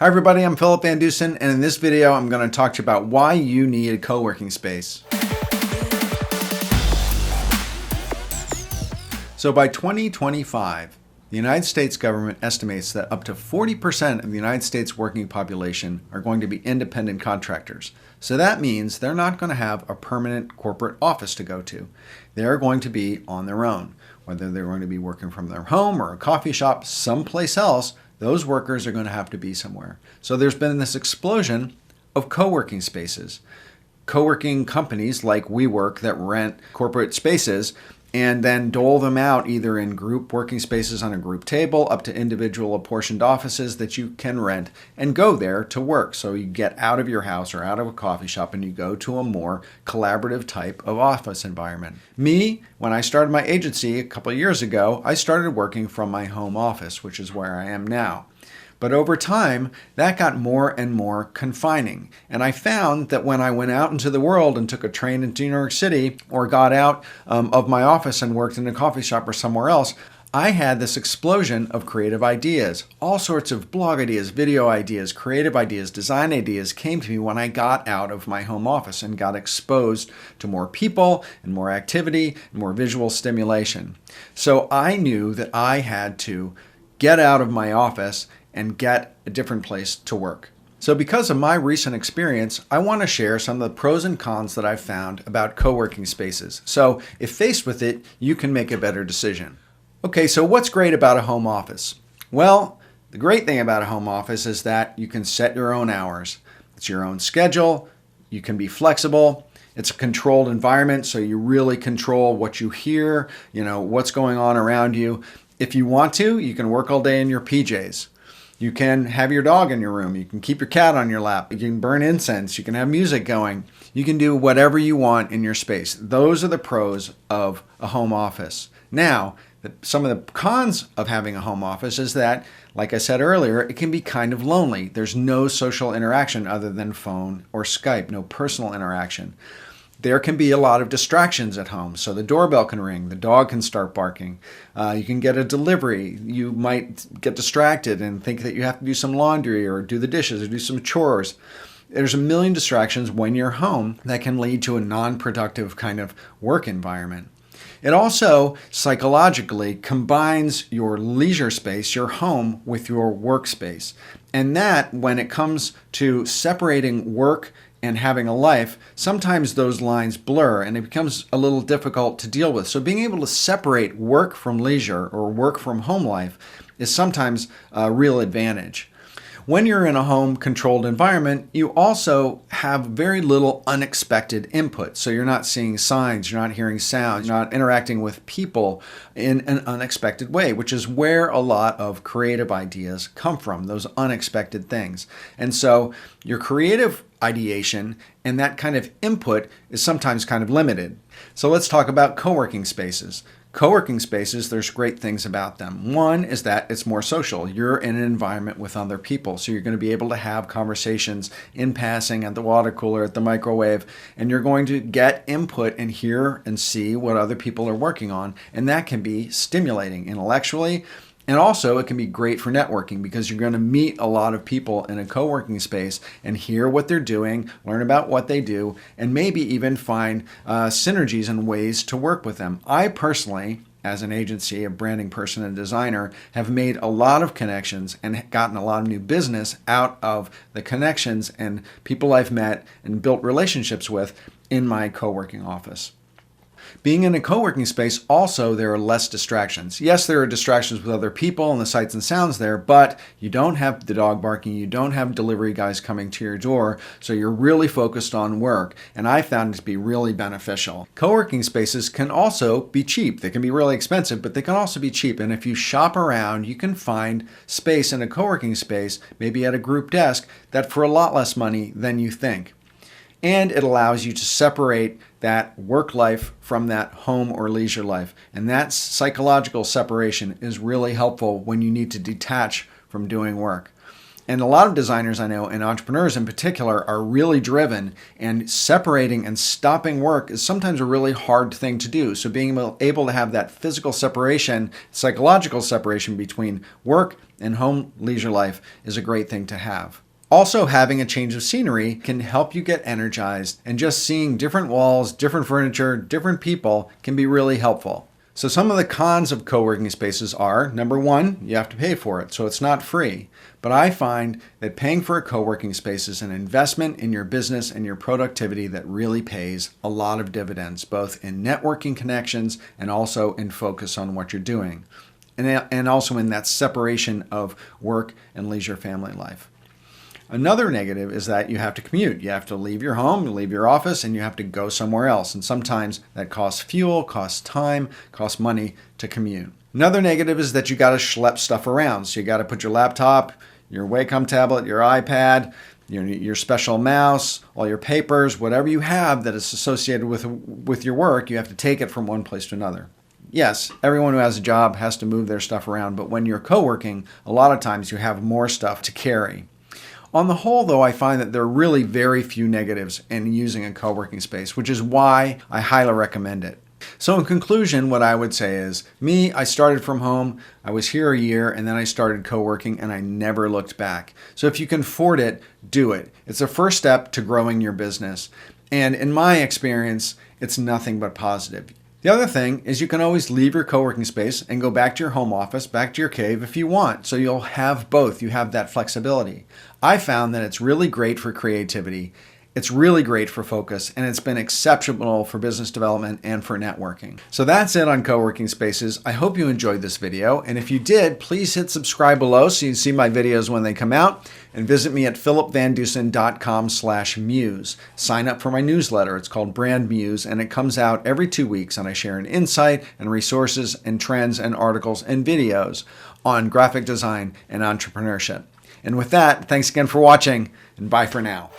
Hi everybody, I'm VanDusen, and in this video I'm going to talk to you about why you need a co-working space. So by 2025, the United States government estimates that up to 40% of the United States working population are going to be independent contractors. So that means they're not going to have a permanent corporate office to go to. They're going to be on their own. Whether they're going to be working from their home or a coffee shop someplace else, those workers are going to have to be somewhere. So there's been this explosion of co-working spaces. Co-working companies like WeWork that rent corporate spaces and then dole them out either in group working spaces on a group table up to individual apportioned offices that you can rent and go there to work. So you get out of your house or out of a coffee shop and you go to a more collaborative type of office environment. Me, when I started my agency a couple of years ago, I started working from my home office, which is where I am now. But over time, that got more and more confining. And I found that when I went out into the world and took a train into New York City or got out of my office and worked in a coffee shop or somewhere else, I had this explosion of creative ideas. All sorts of blog ideas, video ideas, creative ideas, design ideas came to me when I got out of my home office and got exposed to more people and more activity and more visual stimulation. So I knew that I had to get out of my office and get a different place to work. So because of my recent experience, I want to share some of the pros and cons that I've found about co-working spaces. So if faced with it, you can make a better decision. Okay, so what's great about a home office? Well, the great thing about a home office is that you can set your own hours. It's your own schedule. You can be flexible. It's a controlled environment, so you really control what you hear, what's going on around you. If you want to, you can work all day in your PJs. You can have your dog in your room. You can keep your cat on your lap. You can burn incense. You can have music going. You can do whatever you want in your space. Those are the pros of a home office. Now, some of the cons of having a home office is that, like I said earlier, it can be kind of lonely. There's no social interaction other than phone or Skype, no personal interaction. There can be a lot of distractions at home. So the doorbell can ring, the dog can start barking, you can get a delivery, you might get distracted and think that you have to do some laundry or do the dishes or do some chores. There's a million distractions when you're home that can lead to a non-productive kind of work environment. It also psychologically combines your leisure space, your home, with your workspace. And that, when it comes to separating work and having a life, sometimes those lines blur and it becomes a little difficult to deal with. So being able to separate work from leisure or work from home life is sometimes a real advantage. When you're in a home-controlled environment, you also have very little unexpected input. So you're not seeing signs, you're not hearing sounds, you're not interacting with people in an unexpected way, which is where a lot of creative ideas come from, those unexpected things. And so your creative ideation and that kind of input is sometimes kind of limited. So let's talk about co-working spaces. Co-working spaces, there's great things about them. One is that it's more social. You're in an environment with other people, so you're going to be able to have conversations in passing at the water cooler, at the microwave, and you're going to get input and hear and see what other people are working on, and that can be stimulating intellectually. And also, it can be great for networking because you're going to meet a lot of people in a co-working space and hear what they're doing, learn about what they do, and maybe even find synergies and ways to work with them. I personally, as an agency, a branding person and designer, have made a lot of connections and gotten a lot of new business out of the connections and people I've met and built relationships with in my co-working office. Being in a co-working space, also, there are less distractions. Yes, there are distractions with other people and the sights and sounds there, but you don't have the dog barking, you don't have delivery guys coming to your door, so you're really focused on work, and I found it to be really beneficial. Co-working spaces can also be cheap. They can be really expensive, but they can also be cheap, and if you shop around, you can find space in a co-working space, maybe at a group desk, that for a lot less money than you think. And it allows you to separate that work life from that home or leisure life. And that psychological separation is really helpful when you need to detach from doing work. And a lot of designers I know, and entrepreneurs in particular, are really driven, and separating and stopping work is sometimes a really hard thing to do. So being able to have that physical separation, psychological separation between work and home leisure life is a great thing to have. Also, having a change of scenery can help you get energized, and just seeing different walls, different furniture, different people can be really helpful. So some of the cons of co-working spaces are, number one, you have to pay for it, so it's not free. But I find that paying for a co-working space is an investment in your business and your productivity that really pays a lot of dividends, both in networking connections and also in focus on what you're doing. And also in that separation of work and leisure family life. Another negative is that you have to commute. You have to leave your home, you leave your office, and you have to go somewhere else. And sometimes that costs fuel, costs time, costs money to commute. Another negative is that you got to schlep stuff around. So you got to put your laptop, your Wacom tablet, your iPad, your special mouse, all your papers, whatever you have that is associated with your work, you have to take it from one place to another. Yes, everyone who has a job has to move their stuff around, but when you're co-working, a lot of times you have more stuff to carry. On the whole, though, I find that there are really very few negatives in using a co-working space, which is why I highly recommend it. So in conclusion, what I would say is, I started from home, I was here a year, and then I started co-working, and I never looked back. So if you can afford it, do it. It's a first step to growing your business. And in my experience, it's nothing but positive. The other thing is you can always leave your co-working space and go back to your home office, back to your cave if you want. So you'll have both. You have that flexibility. I found that it's really great for creativity. It's really great for focus, and it's been exceptional for business development and for networking. So that's it on co-working spaces. I hope you enjoyed this video, and if you did, please hit subscribe below so you can see my videos when they come out, and visit me at philipvandusen.com/muse. Sign up for my newsletter. It's called Brand Muse, and it comes out every 2 weeks, and I share an insight and resources and trends and articles and videos on graphic design and entrepreneurship. And with that, thanks again for watching, and bye for now.